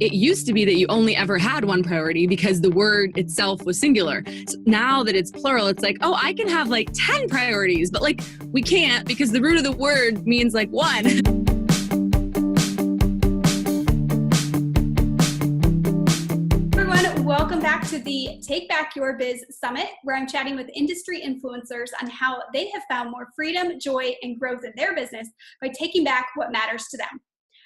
it used to be that you only ever had one priority because the word itself was singular. So now that it's plural, it's like, oh, I can have like 10 priorities, but like we can't because the root of the word means like one. Everyone, welcome back to the Take Back Your Biz Summit, where I'm chatting with industry influencers on how they have found more freedom, joy, and growth in their business by taking back what matters to them.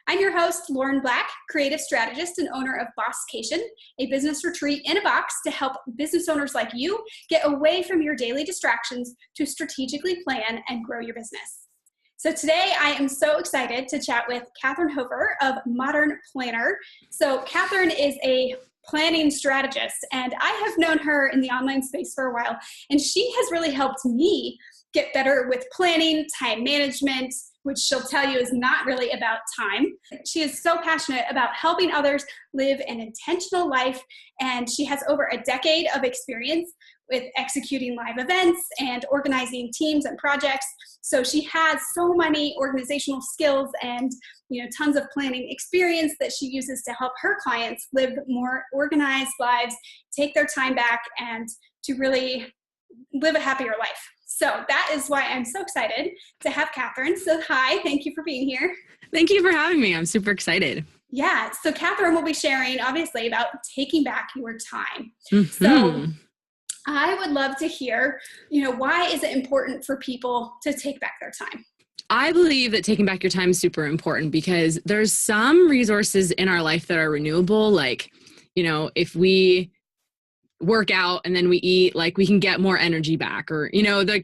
I'm your host, Lauren Black, creative strategist and owner of Bosscation, a business retreat in a box to help business owners like you get away from your daily distractions to strategically plan and grow your business. So today I am so excited to chat with Kathryn Hofer of Modern Planner. So Kathryn is a planning strategist, and I have known her in the online space for a while, and she has really helped me get better with planning, time management, which she'll tell you is not really about time. She is so passionate about helping others live an intentional life, and she has over a decade of experience with executing live events and organizing teams and projects. So she has so many organizational skills and tons of planning experience that she uses to help her clients live more organized lives, take their time back, and to really live a happier life. So that is why I'm so excited to have Kathryn. So hi, thank you for being here. Thank you for having me. I'm super excited. Yeah, so Kathryn will be sharing obviously about taking back your time. Mm-hmm. So I would love to hear, why is it important for people to take back their time? I believe that taking back your time is super important because there's some resources in our life that are renewable. Like, if we work out and then we eat, like we can get more energy back, or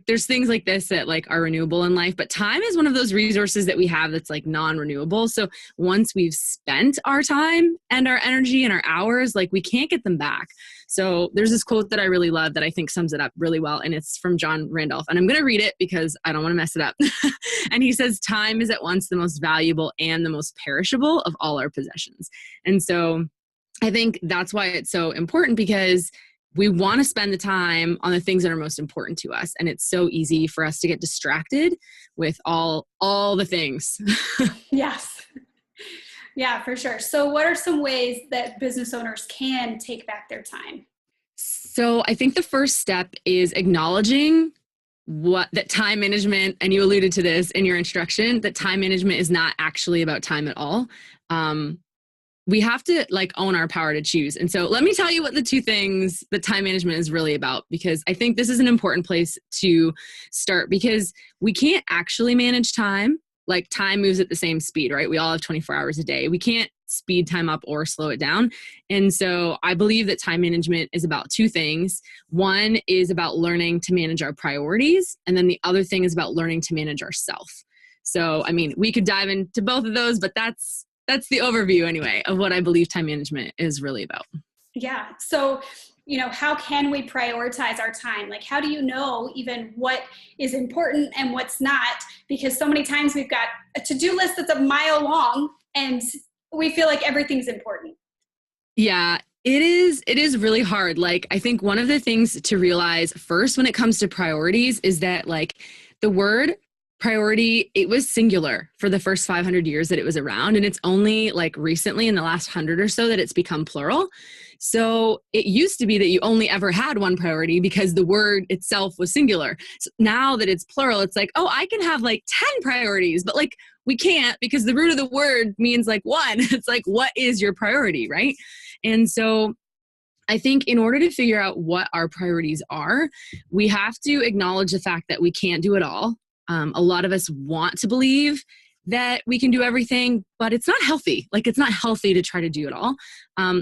there's things like this that like are renewable in life, but time is one of those resources that we have that's like non-renewable. So once we've spent our time and our energy and our hours, like we can't get them back. So there's this quote that I really love that I think sums it up really well, and it's from John Randolph, and I'm going to read it because I don't want to mess it up. And he says, time is at once the most valuable and the most perishable of all our possessions. And so I think that's why it's so important, because we want to spend the time on the things that are most important to us. And it's so easy for us to get distracted with all the things. Yes. Yeah, for sure. So what are some ways that business owners can take back their time? So I think the first step is acknowledging that time management, and you alluded to this in your introduction, that time management is not actually about time at all. We have to own our power to choose. And so let me tell you what the two things that time management is really about, because I think this is an important place to start, because we can't actually manage time. Like time moves at the same speed, right? We all have 24 hours a day. We can't speed time up or slow it down. And so I believe that time management is about two things. One is about learning to manage our priorities. And then the other thing is about learning to manage ourselves. So, we could dive into both of those, but that's the overview anyway of what I believe time management is really about. Yeah. So, how can we prioritize our time? Like, how do you know even what is important and what's not? Because so many times we've got a to-do list that's a mile long and we feel like everything's important. Yeah, it is really hard. I think one of the things to realize first when it comes to priorities is that the word priority, it was singular for the first 500 years that it was around. And it's only recently in the last 100 or so that it's become plural. So it used to be that you only ever had one priority because the word itself was singular. So now that it's plural, it's like, oh, I can have 10 priorities, but we can't because the root of the word means one. It's what is your priority, right? And so I think in order to figure out what our priorities are, we have to acknowledge the fact that we can't do it all. A lot of us want to believe that we can do everything, but it's not healthy. It's not healthy to try to do it all.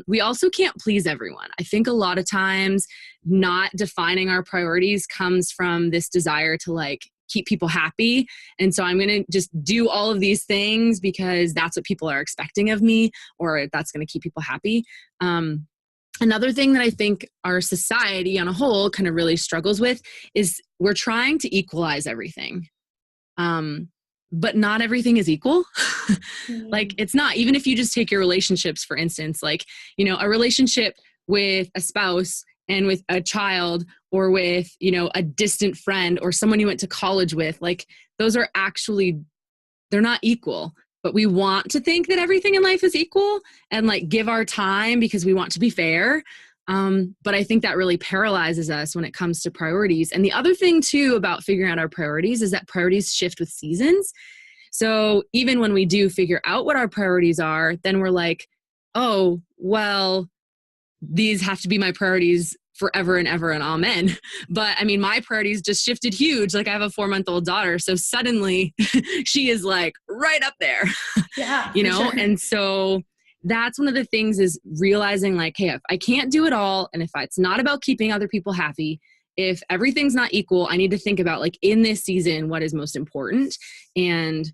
We also can't please everyone. I think a lot of times not defining our priorities comes from this desire to keep people happy. And so I'm going to just do all of these things because that's what people are expecting of me, or that's going to keep people happy. Another thing that I think our society on a whole kind of really struggles with is we're trying to equalize everything. But not everything is equal. It's not, even if you just take your relationships, for instance, a relationship with a spouse and with a child, or with, a distant friend or someone you went to college with, those are actually, they're not equal. but we want to think that everything in life is equal and like give our time because we want to be fair. But I think that really paralyzes us when it comes to priorities. And the other thing too about figuring out our priorities is that priorities shift with seasons. So even when we do figure out what our priorities are, then we're like, oh, well, these have to be my priorities forever and ever and amen. But I mean, my priorities just shifted huge. Like I have a 4-month-old daughter. So suddenly she is like right up there, Yeah, you know? sure. And so that's one of the things is realizing like, hey, if I can't do it all, and if it's not about keeping other people happy, if everything's not equal, I need to think about like in this season, what is most important. And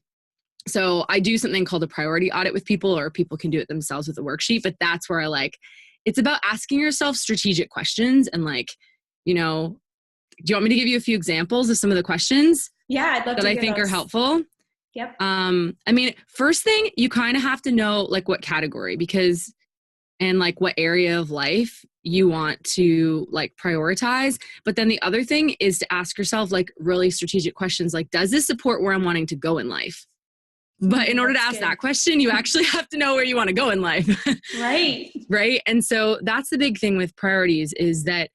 so I do something called a priority audit with people, or people can do it themselves with a worksheet, but that's where I like, it's about asking yourself strategic questions and like, you know, do you want me to give you a few examples of some of the questions Yeah, I'd love that to I hear think those. are helpful? Yep. I mean, first thing, you kind of have to know like what category, because, and like what area of life you want to like prioritize. But then the other thing is to ask yourself like really strategic questions. Like, does this support where I'm wanting to go in life? But in order to ask that question, you actually have to know where you want to go in life. Right. Right. And so that's the big thing with priorities is that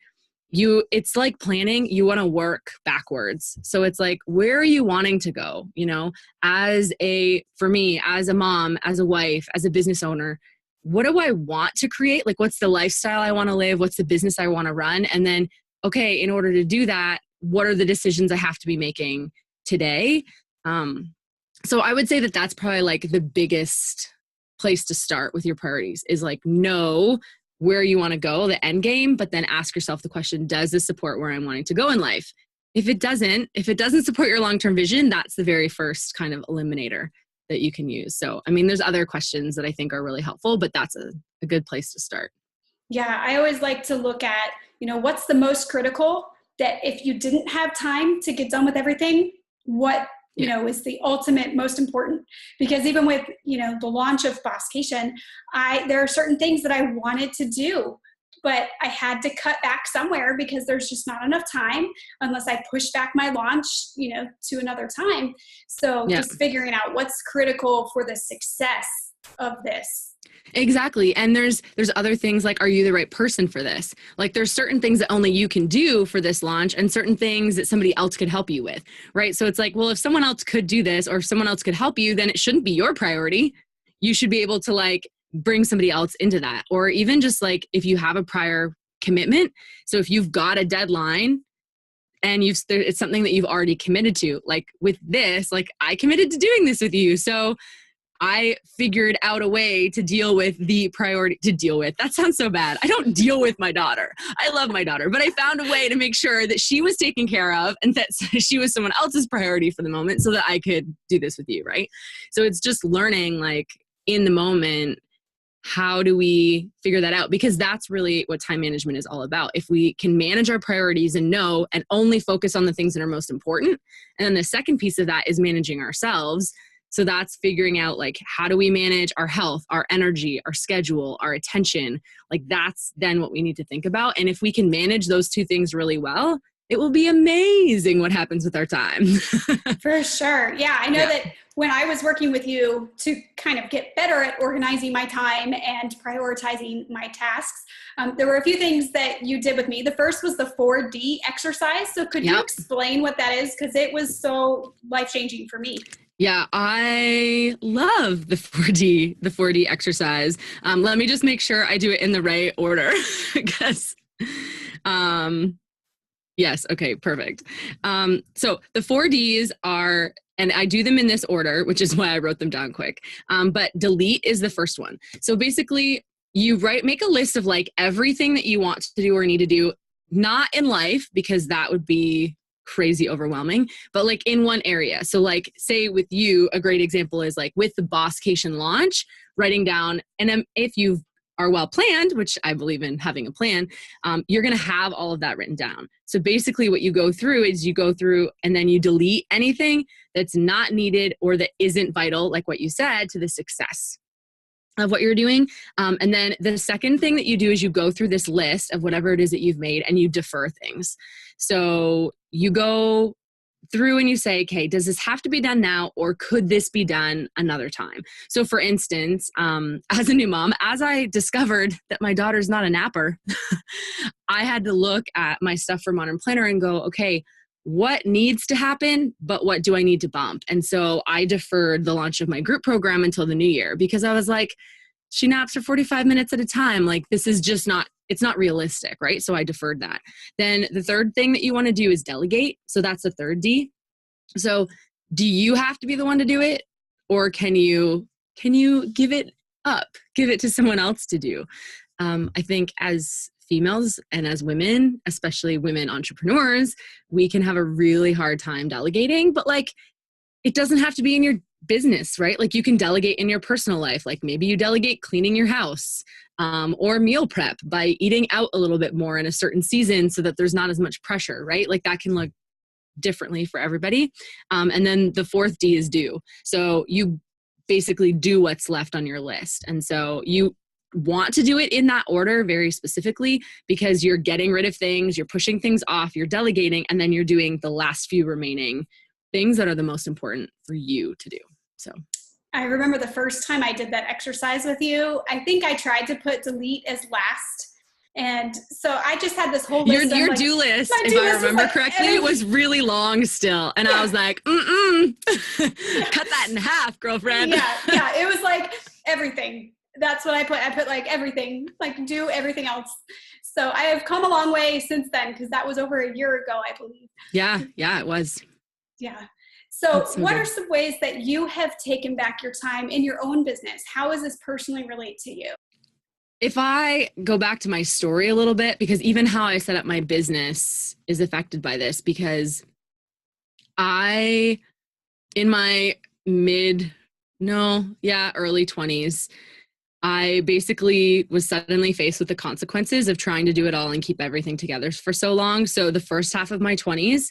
it's like planning, you want to work backwards. So it's like, where are you wanting to go? You know, for me, as a mom, as a wife, as a business owner, what do I want to create? Like, what's the lifestyle I want to live? What's the business I want to run? And then, okay, in order to do that, what are the decisions I have to be making today? So I would say that that's probably like the biggest place to start with your priorities is like know where you want to go, the end game, but then ask yourself the question, does this support where I'm wanting to go in life? If it doesn't support your long-term vision, that's the very first kind of eliminator that you can use. So, I mean, there's other questions that I think are really helpful, but that's a good place to start. Yeah, I always like to look at, what's the most critical that if you didn't have time to get done with everything, what is the ultimate most important. Because even with the launch of Bosscation, there are certain things that I wanted to do, but I had to cut back somewhere because there's just not enough time unless I push back my launch to another time. So just figuring out what's critical for the success of this. Exactly. And there's other things like, are you the right person for this? Like there's certain things that only you can do for this launch and certain things that somebody else could help you with, right? So it's like, well, if someone else could do this or if someone else could help you, then it shouldn't be your priority. You should be able to like bring somebody else into that. Or even just like if you have a prior commitment. So if you've got a deadline and it's something that you've already committed to, like with this, like I committed to doing this with you. So I figured out a way to deal with that sounds so bad. I don't deal with my daughter. I love my daughter, but I found a way to make sure that she was taken care of and that she was someone else's priority for the moment so that I could do this with you, right? So it's just learning like in the moment, how do we figure that out? Because that's really what time management is all about. If we can manage our priorities and know and only focus on the things that are most important. And then the second piece of that is managing ourselves. So that's figuring out like, how do we manage our health, our energy, our schedule, our attention? Like that's then what we need to think about. And if we can manage those two things really well, it will be amazing what happens with our time. For sure. Yeah. I know that when I was working with you to kind of get better at organizing my time and prioritizing my tasks, there were a few things that you did with me. The first was the 4D exercise. So could you explain what that is? Because it was so life-changing for me. Yeah, I love the 4D exercise. Let me just make sure I do it in the right order because, yes. Okay, perfect. So the 4Ds are, and I do them in this order, which is why I wrote them down quick. But delete is the first one. So basically you make a list of like everything that you want to do or need to do, not in life, because that would be crazy overwhelming, but like in one area. So like say with you, a great example is like with the Bosscation launch, writing down, and if you are well planned, which I believe in having a plan, you're going to have all of that written down. So basically what you go through is you go through and then you delete anything that's not needed or that isn't vital, like what you said, to the success of what you're doing. And then the second thing that you do is you go through this list of whatever it is that you've made and you defer things. So you go through and you say, okay, does this have to be done now, or could this be done another time? So for instance, as a new mom, as I discovered that my daughter's not a napper, I had to look at my stuff for Modern Planner and go, okay, what needs to happen, but what do I need to bump? And so I deferred the launch of my group program until the new year, because I was like, she naps for 45 minutes at a time. Like, this is just not, it's not realistic, right? So I deferred that. Then the third thing that you want to do is delegate. So that's the third D. So do you have to be the one to do it? Or can you give it up, give it to someone else to do? I think as females and as women, especially women entrepreneurs, we can have a really hard time delegating, but like, it doesn't have to be in your business, right? Like, you can delegate in your personal life. Like, maybe you delegate cleaning your house, or meal prep by eating out a little bit more in a certain season so that there's not as much pressure, right? Like, that can look differently for everybody. And then the fourth D is do. So you basically do what's left on your list. And so you want to do it in that order very specifically, because you're getting rid of things, you're pushing things off, you're delegating, and then you're doing the last few remaining things that are the most important for you to do. So I remember the first time I did that exercise with you, I think I tried to put delete as last. And so I just had this whole list. Your do list, if I remember correctly, it was really long still. And I was like, cut that in half, girlfriend. Yeah. It was like everything. That's what I put. I put like everything, like do everything else. So I have come a long way since then, because that was over a year ago, I believe. Yeah, it was. Yeah. So what are some ways that you have taken back your time in your own business? How does this personally relate to you? If I go back to my story a little bit, because even how I set up my business is affected by this, because in my early 20s, I basically was suddenly faced with the consequences of trying to do it all and keep everything together for so long. So the first half of my 20s,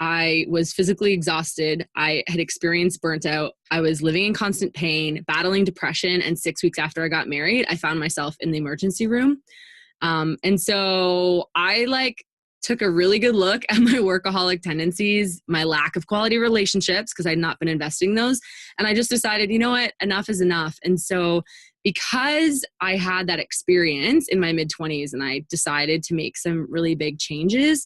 I was physically exhausted. I had experienced burnt out. I was living in constant pain, battling depression. And 6 weeks after I got married, I found myself in the emergency room. And so I took a really good look at my workaholic tendencies, my lack of quality relationships, because I'd not been investing those. And I just decided, you know what, enough is enough. And so because I had that experience in my mid-20s and I decided to make some really big changes,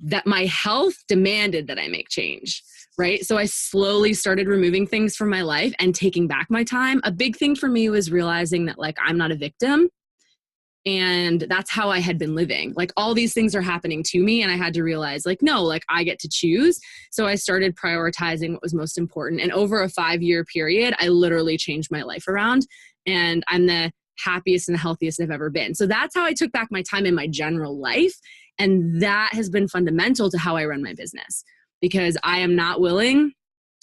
that my health demanded that I make change, right? So I slowly started removing things from my life and taking back my time. A big thing for me was realizing that I'm not a victim. And that's how I had been living. All these things are happening to me. And I had to realize no, I get to choose. So I started prioritizing what was most important. And over a 5-year period, I literally changed my life around. And I'm the happiest and the healthiest I've ever been. So that's how I took back my time in my general life. And that has been fundamental to how I run my business, because I am not willing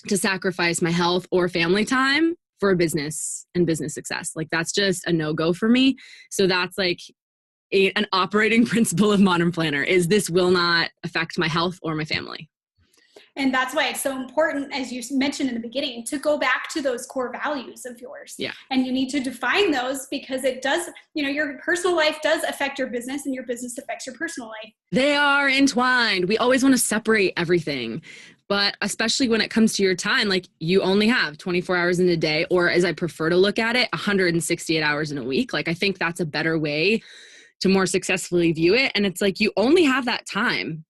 to sacrifice my health or family time for a business and business success. That's just a no-go for me. So that's an operating principle of Modern Planner is this will not affect my health or my family. And that's why it's so important, as you mentioned in the beginning, to go back to those core values of yours. Yeah. And you need to define those, because it does, your personal life does affect your business, and your business affects your personal life. They are entwined. We always want to separate everything. But especially when it comes to your time, you only have 24 hours in a day, or as I prefer to look at it, 168 hours in a week. I think that's a better way to more successfully view it. And it's you only have that time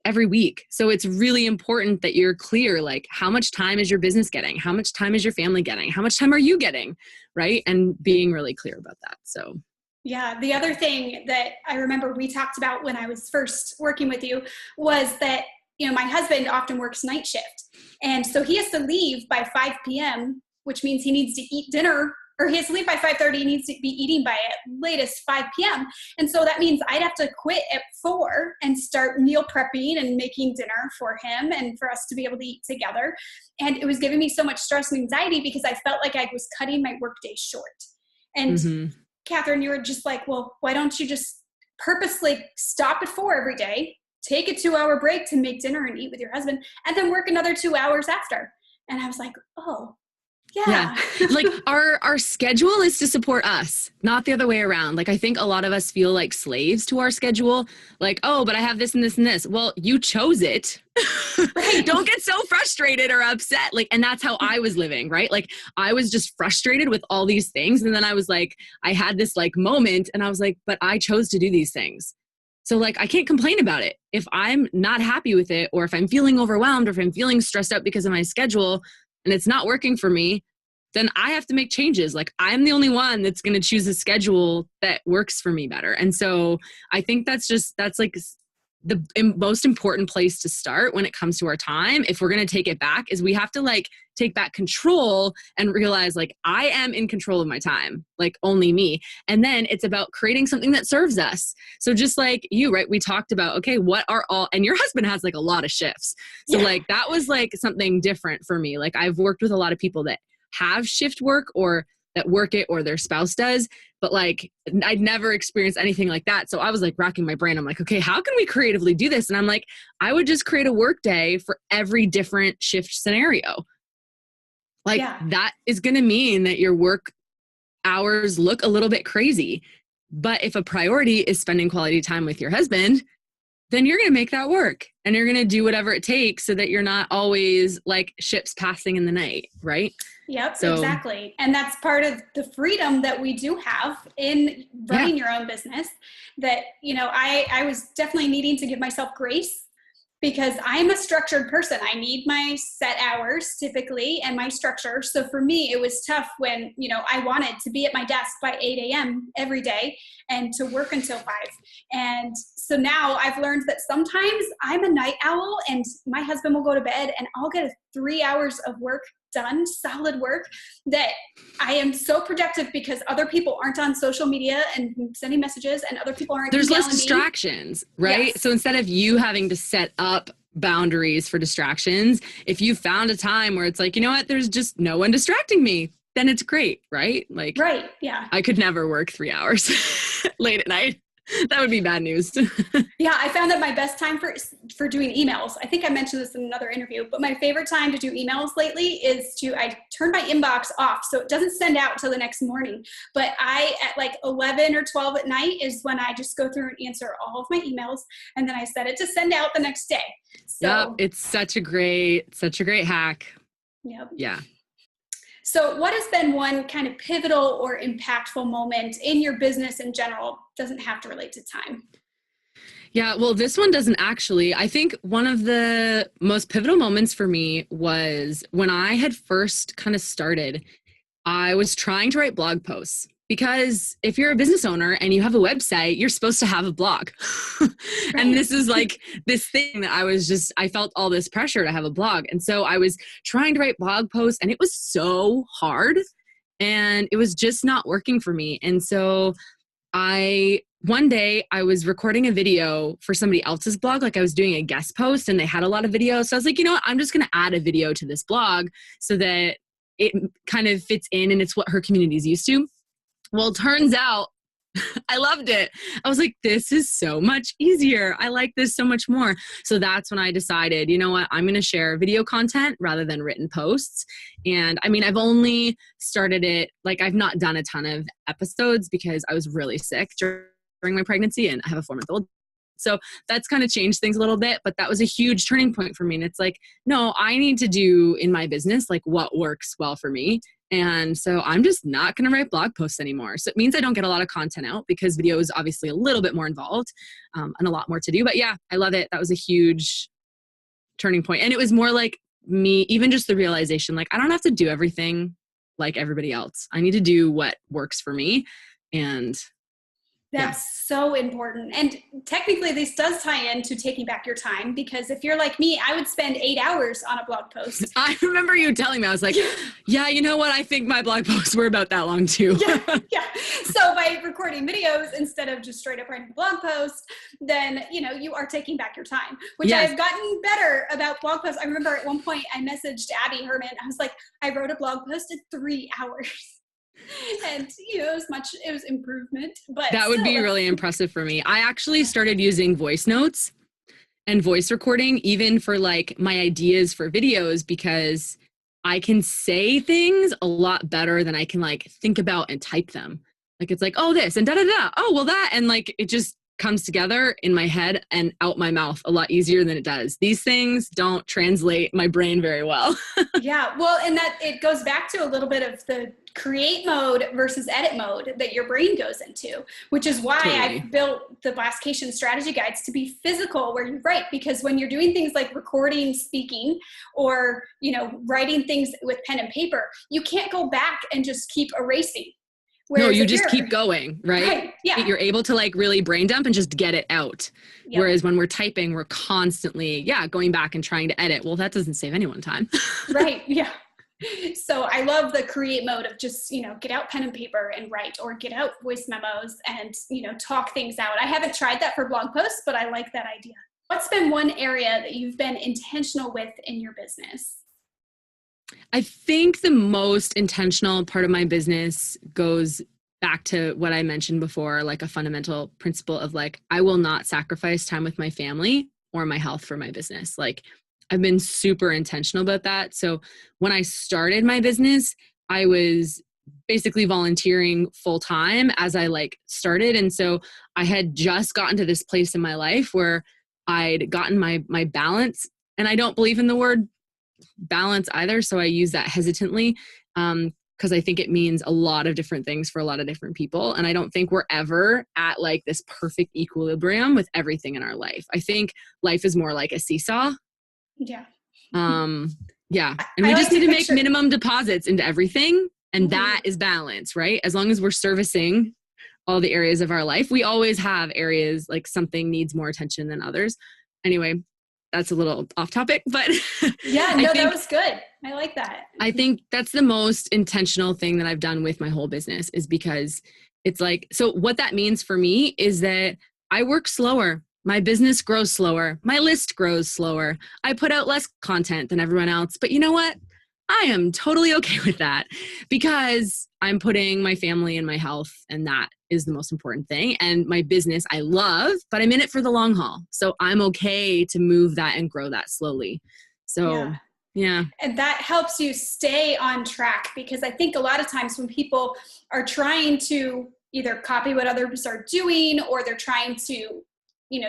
every week. So it's really important that you're clear, how much time is your business getting? How much time is your family getting? How much time are you getting? Right. And being really clear about that. So yeah. The other thing that I remember we talked about when I was first working with you was that, my husband often works night shift. And so he has to leave by 5 p.m., which means he needs to eat dinner, or he has to leave by 5:30. He needs to be eating by at latest 5 p.m. And so that means I'd have to quit at 4 and start meal prepping and making dinner for him and for us to be able to eat together. And it was giving me so much stress and anxiety, because I felt like I was cutting my workday short. And Kathryn, you were just well, why don't you just purposely stop at 4 every day, take a 2-hour break to make dinner and eat with your husband, and then work another 2 hours after? And I was like, oh, Yeah. Yeah. Like our schedule is to support us, not the other way around. Like I think a lot of us feel like slaves to our schedule. Like, oh, but I have this and this and this. Well, you chose it. Right. Don't get so frustrated or upset. Like, and that's how I was living, right? Like I was just frustrated with all these things. And then I was like, I had this like moment and I was like, but I chose to do these things. So like, I can't complain about it. If I'm not happy with it, or if I'm feeling overwhelmed, or if I'm feeling stressed out because of my schedule and it's not working for me, then I have to make changes. Like I'm the only one that's going to choose a schedule that works for me better. And so I think that's like the most important place to start when it comes to our time. If we're going to take it back, is we have to like take back control and realize like I am in control of my time, like only me. And then it's about creating something that serves us. So just like you, right? We talked about, okay, what are all, and your husband has like a lot of shifts. So like that was like something different for me. Like I've worked with a lot of people that have shift work or that work it or their spouse does, but like I'd never experienced anything like that. So I was like racking my brain. I'm like, okay, how can we creatively do this? And I'm like, I would just create a work day for every different shift scenario. Like that is going to mean that your work hours look a little bit crazy. But if a priority is spending quality time with your husband, then you're going to make that work and you're going to do whatever it takes so that you're not always like ships passing in the night, right? Yep, so, exactly. And that's part of the freedom that we do have in running your own business, that, you know, I was definitely needing to give myself grace because I'm a structured person. I need my set hours typically and my structure. So for me, it was tough when, you know, I wanted to be at my desk by 8 a.m. every day and to work until 5. And so now I've learned that sometimes I'm a night owl and my husband will go to bed and I'll get 3 hours of work done, solid work, that I am so productive because other people aren't on social media and sending messages and other people aren't There's less me. distractions, right? Yes. So instead of you having to set up boundaries for distractions, if you found a time where it's like, you know what, there's just no one distracting me, then it's great, right? Like, right, yeah. I could never work 3 hours late at night. That would be bad news. Yeah, I found that my best time for doing emails, I think I mentioned this in another interview, but my favorite time to do emails lately is I turn my inbox off so it doesn't send out till the next morning. But at like 11 or 12 at night is when I just go through and answer all of my emails, and then I set it to send out the next day. So, yep, it's such a great hack. Yep. Yeah. So what has been one kind of pivotal or impactful moment in your business in general? Doesn't have to relate to time. Yeah, well, this one doesn't actually. I think one of the most pivotal moments for me was when I had first kind of started. I was trying to write blog posts because if you're a business owner and you have a website, you're supposed to have a blog. And this is like this thing that I felt all this pressure to have a blog. And so I was trying to write blog posts and it was so hard and it was just not working for me. And so one day I was recording a video for somebody else's blog. Like I was doing a guest post and they had a lot of videos. So I was like, you know what, I'm just going to add a video to this blog so that it kind of fits in and it's what her community is used to. Well, it turns out I loved it. I was like, this is so much easier. I like this so much more. So that's when I decided, you know what, I'm going to share video content rather than written posts. And I mean, I've only started it, like I've not done a ton of episodes because I was really sick during my pregnancy and I have a 4-month-old. So that's kind of changed things a little bit, but that was a huge turning point for me. And it's like, no, I need to do in my business, like what works well for me. And so I'm just not going to write blog posts anymore. So it means I don't get a lot of content out because video is obviously a little bit more involved and a lot more to do. But yeah, I love it. That was a huge turning point. And it was more like me, even just the realization, like I don't have to do everything like everybody else. I need to do what works for me. And that's so important. And technically this does tie into taking back your time, because if you're like me, I would spend 8 hours on a blog post. I remember you telling me, I was like, yeah, you know what? I think my blog posts were about that long too. Yeah. So by recording videos instead of just straight up writing a blog post, then, you know, you are taking back your time, which I've gotten better about blog posts. I remember at one point I messaged Abby Herman. I was like, I wrote a blog post in 3 hours. And you know, it was improvement, but that would be really impressive for me. I actually started using voice notes and voice recording even for like my ideas for videos, because I can say things a lot better than I can like think about and type them. Like it's like, oh, this and da da da. Oh, well, that. And like it just comes together in my head and out my mouth a lot easier than it does. These things don't translate my brain very well. Yeah. Well, and that it goes back to a little bit of the create mode versus edit mode that your brain goes into, which is why Totally. I built the Blastcation strategy guides to be physical where you write, because when you're doing things like recording, speaking, or, writing things with pen and paper, you can't go back and just keep erasing. No, Whereas you just keep going, right? Right. Yeah. You're able to like really brain dump and just get it out. Yep. Whereas when we're typing, we're constantly, going back and trying to edit. Well, that doesn't save anyone time. Right. Yeah. So I love the create mode of just, get out pen and paper and write, or get out voice memos and, talk things out. I haven't tried that for blog posts, but I like that idea. What's been one area that you've been intentional with in your business? I think the most intentional part of my business goes back to what I mentioned before, like a fundamental principle of like, I will not sacrifice time with my family or my health for my business. Like I've been super intentional about that. So when I started my business, I was basically volunteering full time as I like started. And so I had just gotten to this place in my life where I'd gotten my balance, and I don't believe in the word balance either. So I use that hesitantly because I think it means a lot of different things for a lot of different people. And I don't think we're ever at like this perfect equilibrium with everything in our life. I think life is more like a seesaw. Yeah. Yeah. And we just need to make minimum deposits into everything. And that is balance, right? As long as we're servicing all the areas of our life, we always have areas like something needs more attention than others. Anyway, that's a little off topic, but yeah, no, that was good. I like that. I think that's the most intentional thing that I've done with my whole business, is because it's like, so what that means for me is that I work slower. My business grows slower. My list grows slower. I put out less content than everyone else, but you know what? I am totally okay with that because I'm putting my family and my health, and that is the most important thing. And my business I love, but I'm in it for the long haul. So I'm okay to move that and grow that slowly. So yeah. And that helps you stay on track, because I think a lot of times when people are trying to either copy what others are doing, or they're trying to,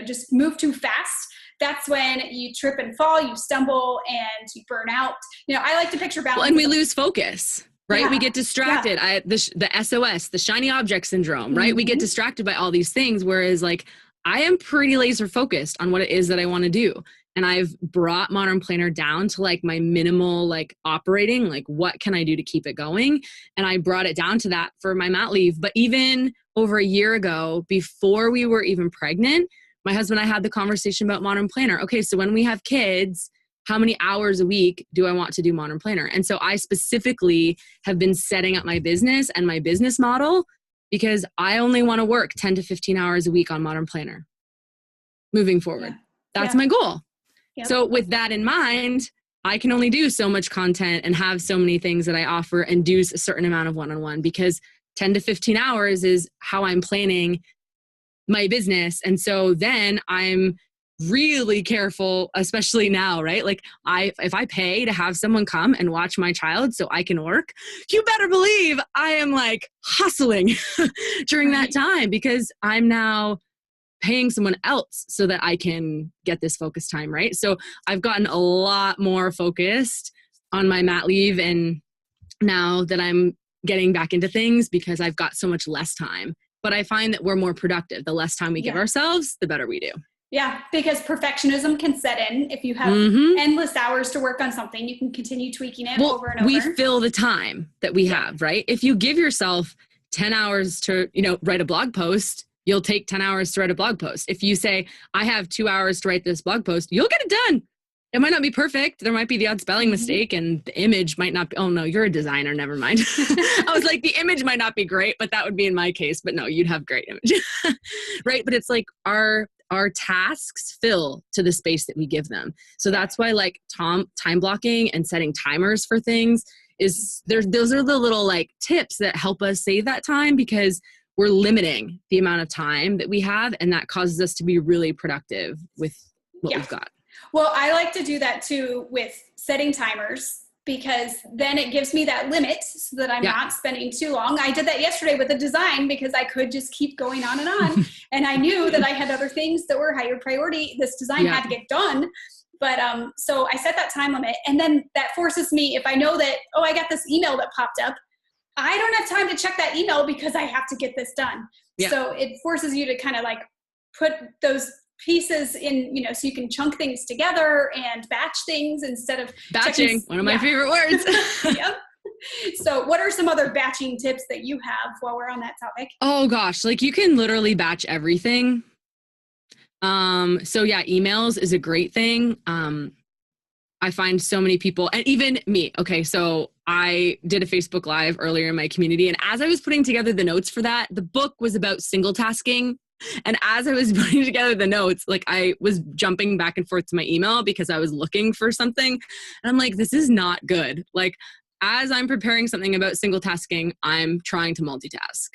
just move too fast, that's when you trip and fall, you stumble, and you burn out. I like to picture balance. Well, and we lose focus, right? Yeah. We get distracted. Yeah. The SOS, the shiny object syndrome, right? We get distracted by all these things. Whereas like I am pretty laser focused on what it is that I want to do. And I've brought Modern Planner down to like my minimal, like operating, like what can I do to keep it going? And I brought it down to that for my mat leave. But even over a year ago, before we were even pregnant, my husband and I had the conversation about Modern Planner. Okay, so when we have kids, how many hours a week do I want to do Modern Planner? And so I specifically have been setting up my business and my business model because I only want to work 10 to 15 hours a week on Modern Planner moving forward. Yeah. That's my goal. Yep. So with that in mind, I can only do so much content and have so many things that I offer and do a certain amount of one-on-one, because 10 to 15 hours is how I'm planning my business. And so then I'm really careful, especially now, right? Like if I pay to have someone come and watch my child so I can work, you better believe I am like hustling during that time, because I'm now paying someone else so that I can get this focus time, right? So I've gotten a lot more focused on my mat leave, and now that I'm getting back into things because I've got so much less time. But I find that we're more productive. The less time we give ourselves, the better we do. Yeah, because perfectionism can set in. If you have endless hours to work on something, you can continue tweaking it over and over. We fill the time that we have, right? If you give yourself 10 hours to, write a blog post, you'll take 10 hours to write a blog post. If you say, I have 2 hours to write this blog post, you'll get it done. It might not be perfect. There might be the odd spelling mistake, and the image might not be, oh no, you're a designer, never mind. I was like, the image might not be great, but that would be in my case. But no, you'd have great image, right? But it's like our tasks fill to the space that we give them. So that's why like time blocking and setting timers for things those are the little like tips that help us save that time, because we're limiting the amount of time that we have, and that causes us to be really productive with what we've got. Well, I like to do that too with setting timers because then it gives me that limit so that I'm not spending too long. I did that yesterday with the design because I could just keep going on and on. And I knew that I had other things that were higher priority. This design had to get done. But so I set that time limit. And then that forces me, if I know that, oh, I got this email that popped up, I don't have time to check that email because I have to get this done. Yeah. So it forces you to kind of like put those pieces in, you know, so you can chunk things together and batch things instead of batching. One of my favorite words. Yep. So what are some other batching tips that you have while we're on that topic? Oh gosh, like you can literally batch everything. So yeah, emails is a great thing. I find so many people, and even me. Okay, so I did a Facebook Live earlier in my community, and as I was putting together the notes for that, the book was about single tasking. And as I was putting together the notes, like I was jumping back and forth to my email because I was looking for something. And I'm like, this is not good. Like as I'm preparing something about single tasking, I'm trying to multitask.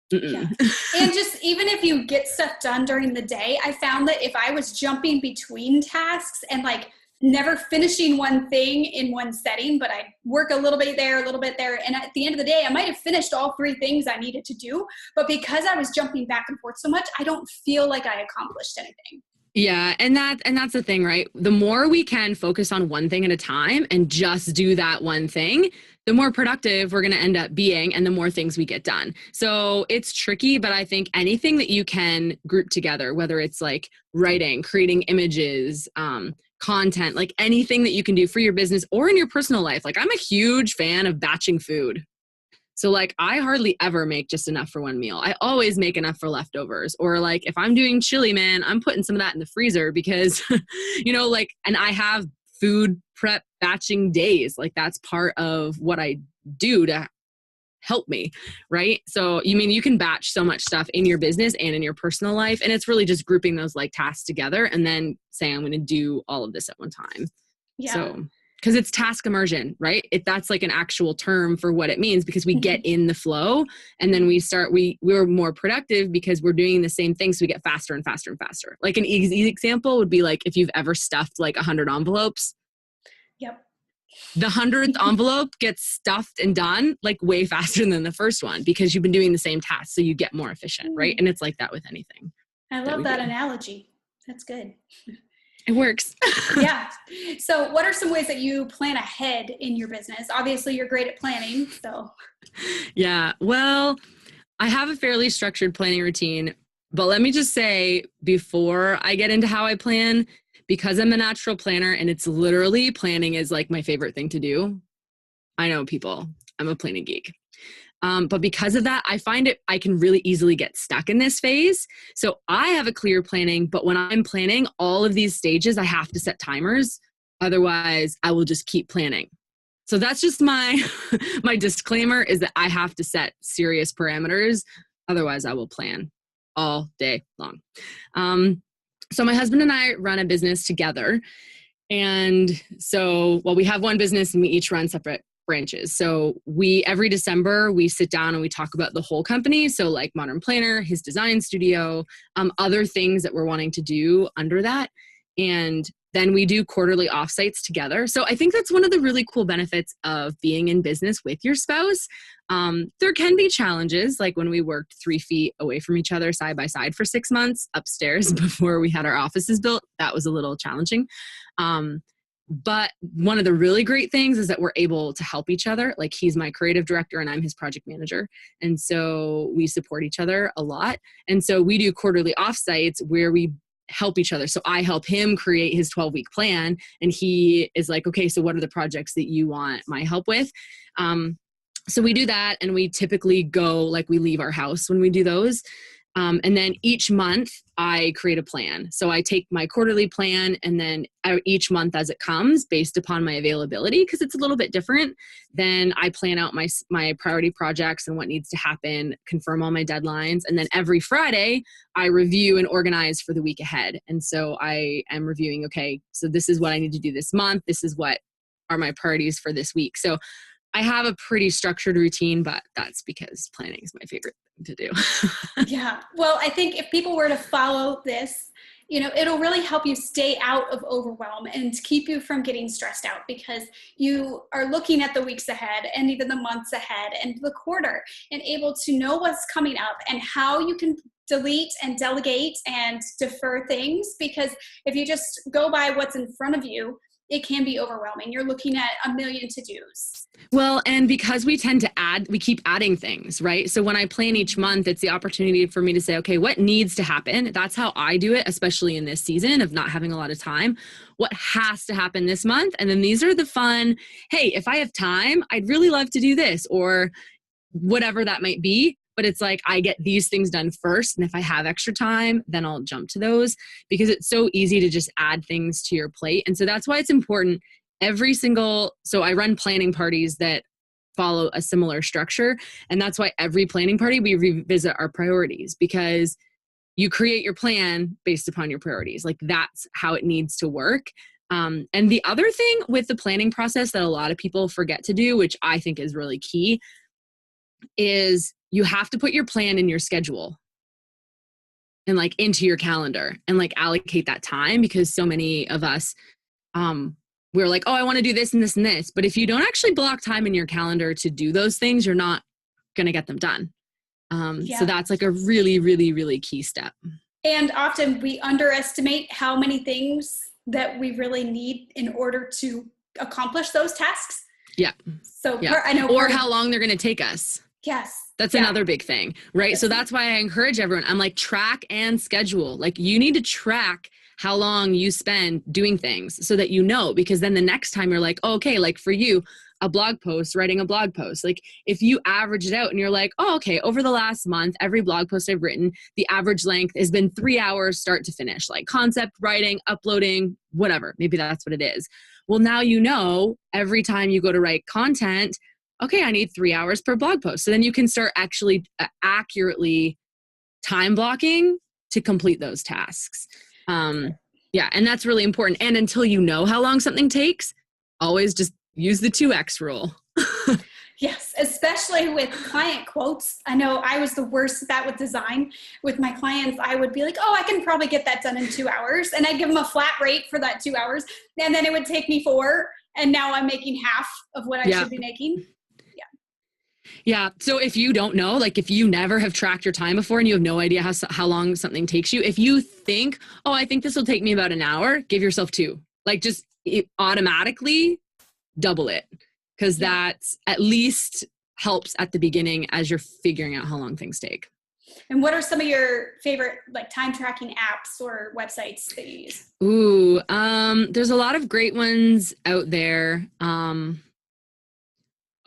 Yeah. And just even if you get stuff done during the day, I found that if I was jumping between tasks and like never finishing one thing in one setting, but I work a little bit there, and at the end of the day, I might have finished all 3 things I needed to do, but because I was jumping back and forth so much, I don't feel like I accomplished anything. Yeah, and that's the thing, right? The more we can focus on one thing at a time and just do that one thing, the more productive we're going to end up being and the more things we get done. So it's tricky, but I think anything that you can group together, whether it's like writing, creating images, content, like anything that you can do for your business or in your personal life. Like I'm a huge fan of batching food. So like I hardly ever make just enough for one meal. I always make enough for leftovers. Or like if I'm doing chili, man, I'm putting some of that in the freezer because, you know, like, and I have food prep batching days. Like that's part of what I do to help me, right? So you mean you can batch so much stuff in your business and in your personal life. And it's really just grouping those like tasks together and then saying, I'm going to do all of this at one time. Yeah. So, because it's task immersion, right? That's like an actual term for what it means because we get in the flow and then we're more productive because we're doing the same thing. So we get faster and faster and faster. Like an easy example would be like if you've ever stuffed like 100 envelopes. Yep. The 100th envelope gets stuffed and done like way faster than the first one because you've been doing the same task. So you get more efficient, right? And it's like that with anything. I love that analogy. That's good. It works. Yeah. So what are some ways that you plan ahead in your business? Obviously you're great at planning. So yeah, well, I have a fairly structured planning routine, but let me just say before I get into how I plan, because I'm a natural planner and it's literally planning is like my favorite thing to do. I know people, I'm a planning geek. But because of that, I find I can really easily get stuck in this phase. So I have a clear planning, but when I'm planning all of these stages, I have to set timers. Otherwise I will just keep planning. So that's just my disclaimer is that I have to set serious parameters. Otherwise I will plan all day long. So my husband and I run a business together. And so, well, we have one business and we each run separate branches. So every December, we sit down and we talk about the whole company. So like Modern Planner, his design studio, other things that we're wanting to do under that. And then we do quarterly offsites together. So I think that's one of the really cool benefits of being in business with your spouse. There can be challenges, like when we worked 3 feet away from each other side by side for 6 months upstairs before we had our offices built. That was a little challenging. But one of the really great things is that we're able to help each other. Like he's my creative director and I'm his project manager. And so we support each other a lot. And so we do quarterly offsites where we help each other. So I help him create his 12-week plan. And he is like, okay, so what are the projects that you want my help with? So we do that. And we typically go, like we leave our house when we do those. And then each month I create a plan. So I take my quarterly plan and then each month as it comes based upon my availability, because it's a little bit different. Then I plan out my priority projects and what needs to happen, confirm all my deadlines. And then every Friday I review and organize for the week ahead. And so I am reviewing, okay, so this is what I need to do this month. This is what are my priorities for this week. So I have a pretty structured routine, but that's because planning is my favorite thing to do. Yeah. Well, I think if people were to follow this, it'll really help you stay out of overwhelm and keep you from getting stressed out, because you are looking at the weeks ahead and even the months ahead and the quarter, and able to know what's coming up and how you can delete and delegate and defer things. Because if you just go by what's in front of you, it can be overwhelming. You're looking at a million to-dos. Well, and because we tend to we keep adding things, right? So when I plan each month, it's the opportunity for me to say, okay, what needs to happen? That's how I do it, especially in this season of not having a lot of time. What has to happen this month? And then these are the fun, hey, if I have time, I'd really love to do this, or whatever that might be. But it's like, I get these things done first. And if I have extra time, then I'll jump to those, because it's so easy to just add things to your plate. And so that's why it's important so I run planning parties that follow a similar structure. And that's why every planning party, we revisit our priorities, because you create your plan based upon your priorities. Like, that's how it needs to work. And the other thing with the planning process that a lot of people forget to do, which I think is really key, is you have to put your plan in your schedule and like into your calendar and like allocate that time, because so many of us, we're like, oh, I want to do this and this and this. But if you don't actually block time in your calendar to do those things, you're not going to get them done. So that's like a really, really, really key step. And often we underestimate how many things that we really need in order to accomplish those tasks. Yeah. So I know. Or how long they're going to take us. Yes. That's another big thing, right? So that's why I encourage everyone. I'm like, track and schedule. Like, you need to track how long you spend doing things so that you know, because then the next time you're like, oh, okay, like for you, writing a blog post. Like, if you average it out and you're like, oh, okay, over the last month, every blog post I've written, the average length has been 3 hours start to finish, like concept, writing, uploading, whatever. Maybe that's what it is. Well, now you know every time you go to write content, okay, I need 3 hours per blog post. So then you can start actually accurately time blocking to complete those tasks. And that's really important. And until you know how long something takes, always just use the 2x rule. Yes, especially with client quotes. I know I was the worst at that with design. With my clients, I would be like, oh, I can probably get that done in 2 hours. And I'd give them a flat rate for that 2 hours. And then it would take me 4. And now I'm making half of what I should be making. Yeah. So if you don't know, like if you never have tracked your time before and you have no idea how long something takes you, if you think, oh, I think this will take me about an hour, give yourself 2. Like, just automatically double it, because that's at least helps at the beginning as you're figuring out how long things take. And what are some of your favorite like time tracking apps or websites that you use? Ooh, there's a lot of great ones out there.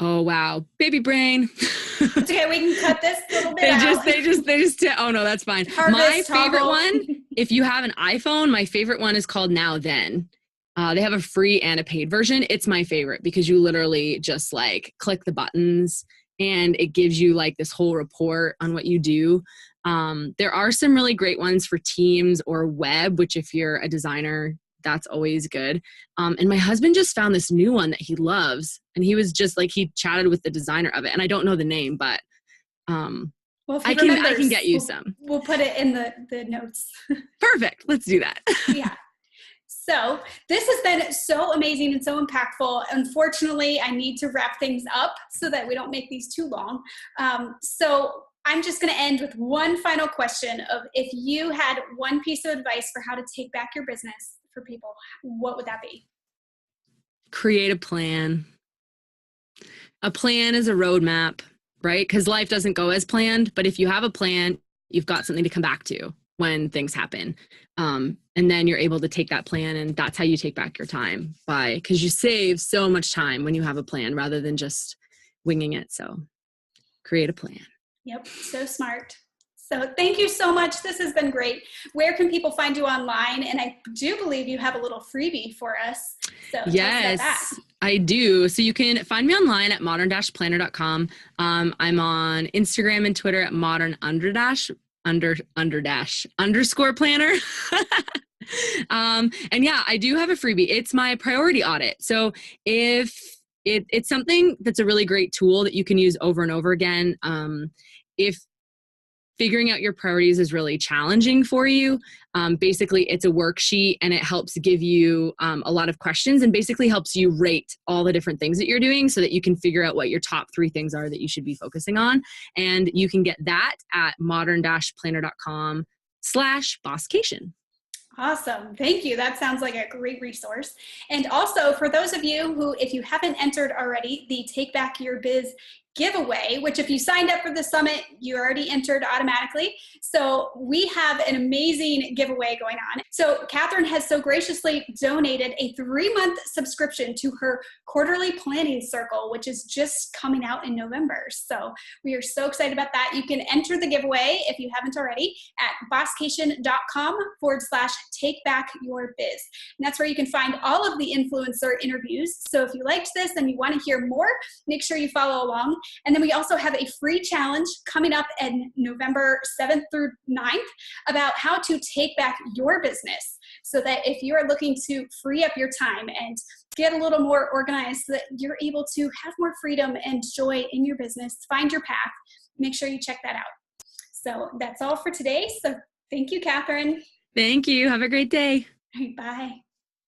Oh, wow. Baby brain. It's okay. We can cut this little bit out. They just, oh no, that's fine. My favorite one, if you have an iPhone, my favorite one is called Now Then. They have a free and a paid version. It's my favorite because you literally just like click the buttons and it gives you like this whole report on what you do. There are some really great ones for Teams or web, which if you're a designer, that's always good. And my husband just found this new one that he loves. And he was just like, he chatted with the designer of it. And I don't know the name, but I can get you some. We'll put it in the notes. Perfect. Let's do that. Yeah. So this has been so amazing and so impactful. Unfortunately, I need to wrap things up so that we don't make these too long. So I'm just going to end with one final question of, if you had one piece of advice for how to take back your business for people, what would that be? Create a plan. A plan is a roadmap, right? Because life doesn't go as planned, but if you have a plan, you've got something to come back to when things happen. And then you're able to take that plan, and that's how you take back your time, because you save so much time when you have a plan rather than just winging it. So create a plan. Yep. So smart. So thank you so much. This has been great. Where can people find you online? And I do believe you have a little freebie for us. So yes, I do. So you can find me online at modern-planner.com. I'm on Instagram and Twitter at modern_planner. And yeah, I do have a freebie. It's my priority audit. So if it's something that's a really great tool that you can use over and over again. If figuring out your priorities is really challenging for you, basically it's a worksheet and it helps give you a lot of questions and basically helps you rate all the different things that you're doing so that you can figure out what your top 3 things are that you should be focusing on. And you can get that at modern-planner.com/bosscation. Awesome. Thank you. That sounds like a great resource. And also, for those of you who, if you haven't entered already, the Take Back Your Biz giveaway, which if you signed up for the summit, you already entered automatically. So we have an amazing giveaway going on. So Kathryn has so graciously donated a 3-month subscription to her quarterly planning circle, which is just coming out in November. So we are so excited about that. You can enter the giveaway if you haven't already at bosscation.com/takebackyourbiz. And that's where you can find all of the influencer interviews. So if you liked this and you want to hear more, make sure you follow along. And then we also have a free challenge coming up in November 7th through 9th about how to take back your business, so that if you are looking to free up your time and get a little more organized, so that you're able to have more freedom and joy in your business, find your path, make sure you check that out. So that's all for today. So thank you, Kathryn. Thank you. Have a great day. All right, bye.